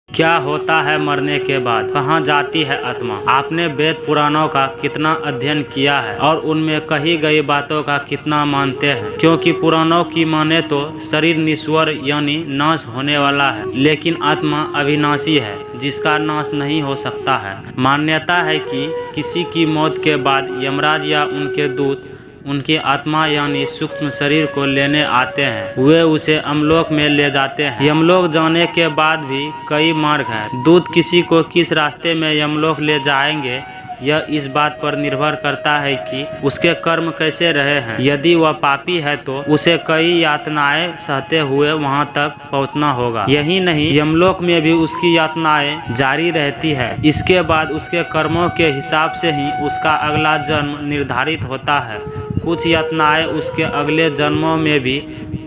क्या होता है मरने के बाद, कहाँ जाती है आत्मा। आपने वेद पुराणों का कितना अध्ययन किया है और उनमें कही गई बातों का कितना मानते हैं। क्योंकि पुराणों की माने तो शरीर निश्वर यानी नाश होने वाला है, लेकिन आत्मा अविनाशी है जिसका नाश नहीं हो सकता है। मान्यता है कि किसी की मौत के बाद यमराज या उनके दूत उनकी आत्मा यानी सूक्ष्म शरीर को लेने आते हैं। वे उसे यमलोक में ले जाते हैं। यमलोक जाने के बाद भी कई मार्ग हैं। दूत किसी को किस रास्ते में यमलोक ले जाएंगे यह इस बात पर निर्भर करता है कि उसके कर्म कैसे रहे हैं। यदि वह पापी है तो उसे कई यातनाएं सहते हुए वहां तक पहुंचना होगा। यही नहीं, यमलोक में भी उसकी यातनाएं जारी रहती है। इसके बाद उसके कर्मों के हिसाब से ही उसका अगला जन्म निर्धारित होता है। कुछ यातनाएं उसके अगले जन्मों में भी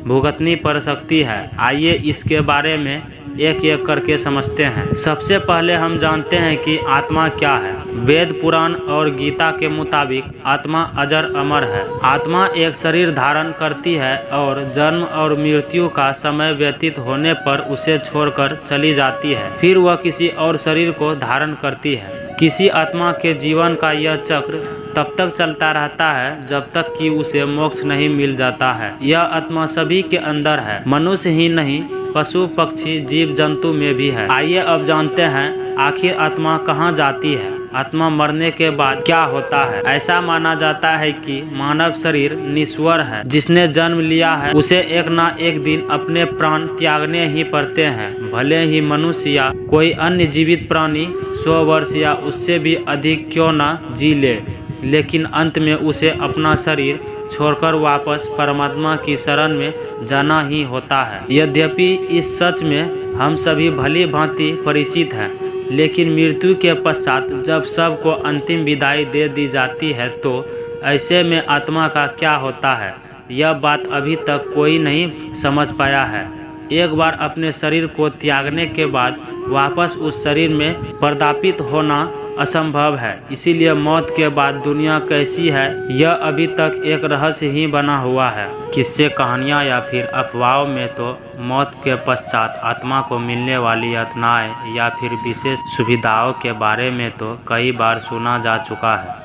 भुगतनी पड़ सकती है। आइए इसके बारे में एक एक करके समझते हैं। सबसे पहले हम जानते हैं कि आत्मा क्या है। वेद पुराण और गीता के मुताबिक आत्मा अजर अमर है। आत्मा एक शरीर धारण करती है और जन्म और मृत्यु का समय व्यतीत होने पर उसे छोड़कर चली जाती है। फिर वह किसी और शरीर को धारण करती है। किसी आत्मा के जीवन का यह चक्र तब तक चलता रहता है जब तक कि उसे मोक्ष नहीं मिल जाता है। यह आत्मा सभी के अंदर है, मनुष्य ही नहीं पशु पक्षी जीव जंतु में भी है। आइए अब जानते हैं आखिर आत्मा कहाँ जाती है। आत्मा मरने के बाद क्या होता है। ऐसा माना जाता है कि मानव शरीर निश्वर है। जिसने जन्म लिया है उसे एक ना एक दिन अपने प्राण त्यागने ही पड़ते हैं। भले ही मनुष्य या कोई अन्य जीवित प्राणी 100 वर्ष या उससे भी अधिक क्यों न जी ले, लेकिन अंत में उसे अपना शरीर छोड़कर वापस परमात्मा की शरण में जाना ही होता है। यद्यपि इस सच में हम सभी भली भांति परिचित हैं, लेकिन मृत्यु के पश्चात जब सबको अंतिम विदाई दे दी जाती है तो ऐसे में आत्मा का क्या होता है, यह बात अभी तक कोई नहीं समझ पाया है। एक बार अपने शरीर को त्यागने के बाद वापस उस शरीर में प्रदापित होना असंभव है। इसीलिए मौत के बाद दुनिया कैसी है यह अभी तक एक रहस्य ही बना हुआ है। किस्से, कहानियाँ या फिर अफवाहों में तो मौत के पश्चात आत्मा को मिलने वाली यातनाएं या फिर विशेष सुविधाओं के बारे में तो कई बार सुना जा चुका है,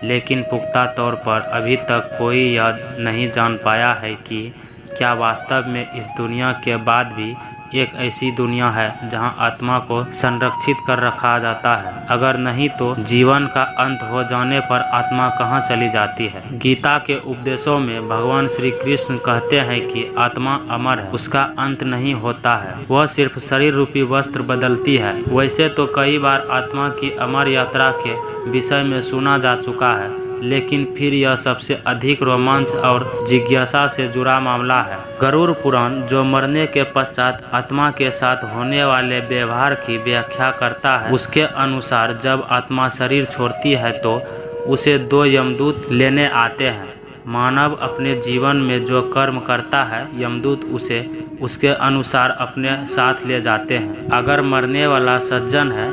लेकिन पुख्ता तौर पर अभी तक कोई यह नहीं जान पाया है कि क्या वास्तव में इस दुनिया के बाद भी एक ऐसी दुनिया है जहां आत्मा को संरक्षित कर रखा जाता है। अगर नहीं तो जीवन का अंत हो जाने पर आत्मा कहां चली जाती है। गीता के उपदेशों में भगवान श्री कृष्ण कहते हैं कि आत्मा अमर है, उसका अंत नहीं होता है, वह सिर्फ शरीर रूपी वस्त्र बदलती है। वैसे तो कई बार आत्मा की अमर यात्रा के विषय में सुना जा चुका है, लेकिन फिर यह सबसे अधिक रोमांच और जिज्ञासा से जुड़ा मामला है। गरुड़ पुराण, जो मरने के पश्चात आत्मा के साथ होने वाले व्यवहार की व्याख्या करता है, उसके अनुसार जब आत्मा शरीर छोड़ती है तो उसे 2 यमदूत लेने आते हैं। मानव अपने जीवन में जो कर्म करता है यमदूत उसे उसके अनुसार अपने साथ ले जाते हैं। अगर मरने वाला सज्जन है,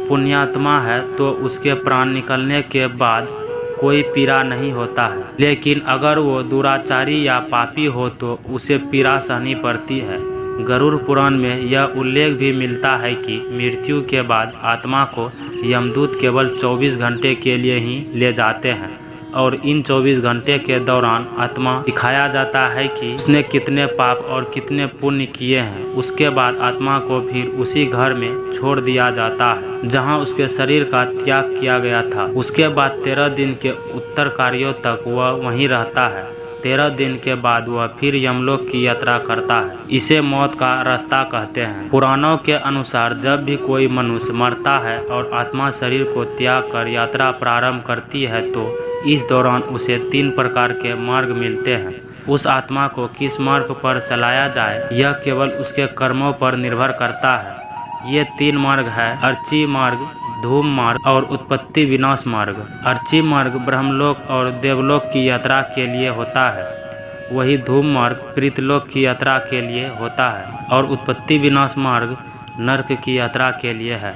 पुण्यात्मा है, तो उसके प्राण निकलने के बाद कोई पीड़ा नहीं होता है, लेकिन अगर वो दुराचारी या पापी हो तो उसे पीड़ा सहनी पड़ती है। गरुड़ पुराण में यह उल्लेख भी मिलता है कि मृत्यु के बाद आत्मा को यमदूत केवल 24 घंटे के लिए ही ले जाते हैं और इन 24 घंटे के दौरान आत्मा दिखाया जाता है कि उसने कितने पाप और कितने पुण्य किए हैं। उसके बाद आत्मा को फिर उसी घर में छोड़ दिया जाता है जहां उसके शरीर का त्याग किया गया था। उसके बाद 13 दिन के उत्तर कार्यों तक वह वहीं रहता है। 13 दिन के बाद वह फिर यमलोक की यात्रा करता है। इसे मौत का रास्ता कहते हैं। पुराणों के अनुसार जब भी कोई मनुष्य मरता है और आत्मा शरीर को त्याग कर यात्रा प्रारंभ करती है तो इस दौरान उसे 3 प्रकार के मार्ग मिलते हैं। उस आत्मा को किस मार्ग पर चलाया जाए यह केवल उसके कर्मों पर निर्भर करता है। ये 3 मार्ग है: अर्ची मार्ग, धूम मार्ग और उत्पत्ति विनाश मार्ग। अर्ची मार्ग ब्रह्मलोक और देवलोक की यात्रा के लिए होता है, वही धूम मार्ग प्रीतलोक की यात्रा के लिए होता है और उत्पत्ति विनाश मार्ग नर्क की यात्रा के लिए है।